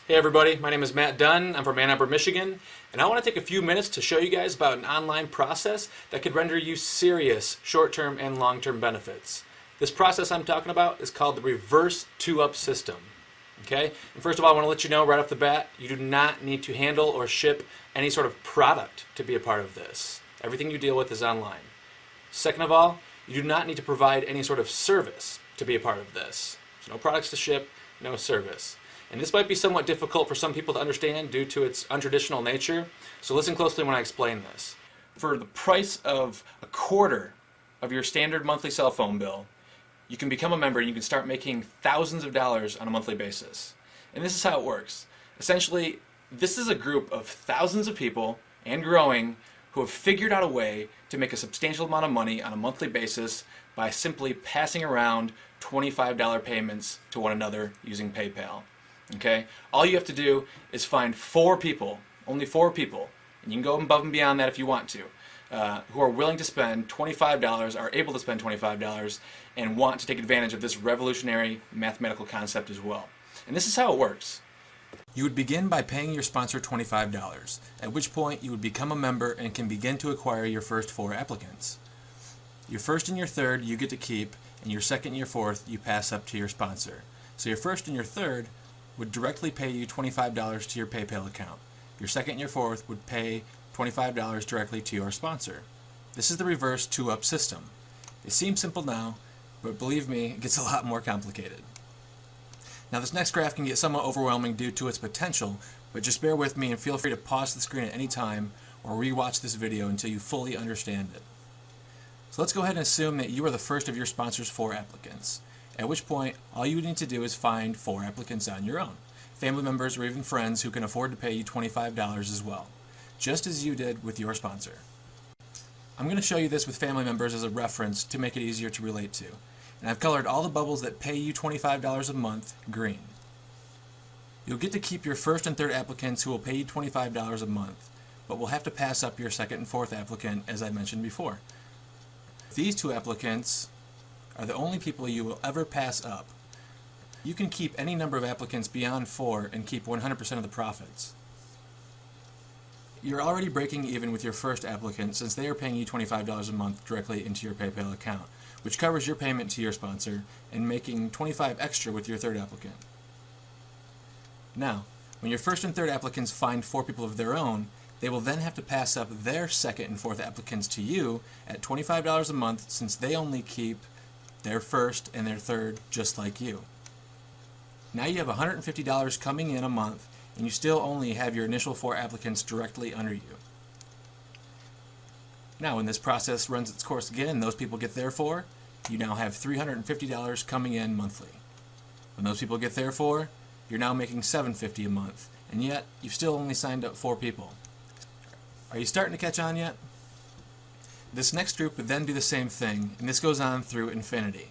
Hey everybody, my name is Matt Dunn. I'm from Ann Arbor, Michigan, and I want to take a few minutes to show you guys about an online process that could render you serious short-term and long-term benefits. This process I'm talking about is called the reverse two-up system. Okay? And first of all, I want to let you know right off the bat, you do not need to handle or ship any sort of product to be a part of this. Everything you deal with is online. Second of all, you do not need to provide any sort of service to be a part of this. So no products to ship, no service. And this might be somewhat difficult for some people to understand due to its untraditional nature, so listen closely when I explain this. For the price of a quarter of your standard monthly cell phone bill, you can become a member and you can start making thousands of dollars on a monthly basis. And this is how it works. Essentially, this is a group of thousands of people, and growing, who have figured out a way to make a substantial amount of money on a monthly basis by simply passing around $25 payments to one another using PayPal. Okay? All you have to do is find 4 people, only 4 people, and you can go above and beyond that if you want to, who are willing to spend $25, are able to spend $25, and want to take advantage of this revolutionary mathematical concept as well. And this is how it works. You would begin by paying your sponsor $25, at which point you would become a member and can begin to acquire your first 4 applicants. Your first and your third you get to keep, and your second and your fourth you pass up to your sponsor. So your first and your third would directly pay you $25 to your PayPal account. Your second and your fourth would pay $25 directly to your sponsor. This is the reverse two-up system. It seems simple now, but believe me, it gets a lot more complicated. Now this next graph can get somewhat overwhelming due to its potential, but just bear with me and feel free to pause the screen at any time or re-watch this video until you fully understand it. So let's go ahead and assume that you are the first of your sponsor's 4 applicants, at which point all you need to do is find 4 applicants on your own, family members or even friends who can afford to pay you $25 as well, just as you did with your sponsor. I'm going to show you this with family members as a reference to make it easier to relate to, and I've colored all the bubbles that pay you $25 a month green. You'll get to keep your first and third applicants who will pay you $25 a month, but will have to pass up your second and fourth applicant as I mentioned before. These 2 applicants are the only people you will ever pass up. You can keep any number of applicants beyond 4 and keep 100% of the profits. You're already breaking even with your first applicant since they are paying you $25 a month directly into your PayPal account, which covers your payment to your sponsor, and making $25 extra with your third applicant. Now, when your first and third applicants find 4 people of their own, they will then have to pass up their second and fourth applicants to you at $25 a month since they only keep their first and their third just like you. Now you have $150 coming in a month, and you still only have your initial 4 applicants directly under you. Now when this process runs its course again and those people get their 4, you now have $350 coming in monthly. When those people get their 4, you're now making $750 a month, and yet you've still only signed up 4 people. Are you starting to catch on yet? This next group would then do the same thing, and this goes on through infinity.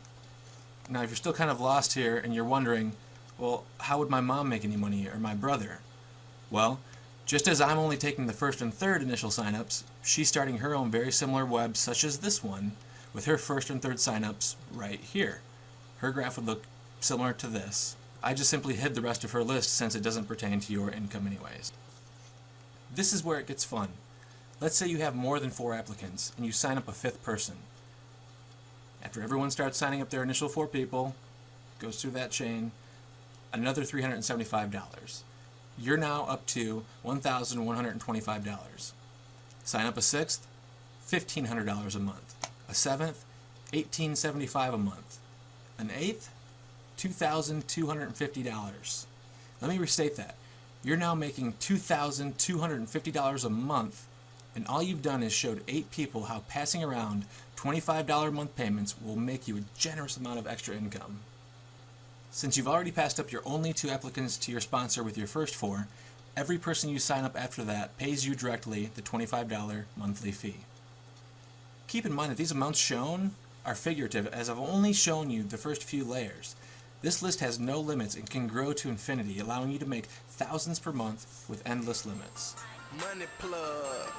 Now if you're still kind of lost here and you're wondering, well, how would my mom make any money, or my brother? Well, just as I'm only taking the first and third initial signups, she's starting her own very similar web such as this one, with her first and third signups right here. Her graph would look similar to this. I just simply hid the rest of her list since it doesn't pertain to your income anyways. This is where it gets fun. Let's say you have more than 4 applicants, and you sign up a 5th person. After everyone starts signing up their initial 4 people, goes through that chain, another $375. You're now up to $1,125. Sign up a 6th, $1,500 a month. A 7th, $1,875 a month. An 8th, $2,250. Let me restate that. You're now making $2,250 a month, and all you've done is showed 8 people how passing around $25 a month payments will make you a generous amount of extra income. Since you've already passed up your only 2 applicants to your sponsor with your first 4, every person you sign up after that pays you directly the $25 monthly fee. Keep in mind that these amounts shown are figurative, as I've only shown you the first few layers. This list has no limits and can grow to infinity, allowing you to make thousands per month with endless limits. Money plug.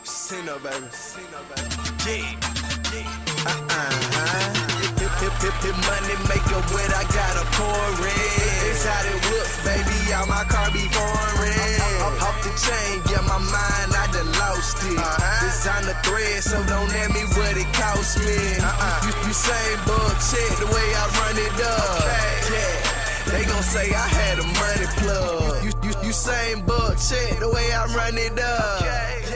Casino, baby. Yeah. Hip money maker, what I got a pour in. It's how it looks, baby. out my car be foreign. Off the chain, yeah, my mind, I done lost it. It's on the thread, so don't ask me what it cost me. You same bullshit the way I run it up. Yeah, they gon' say I had a money plug. You same bullshit the way I run it up.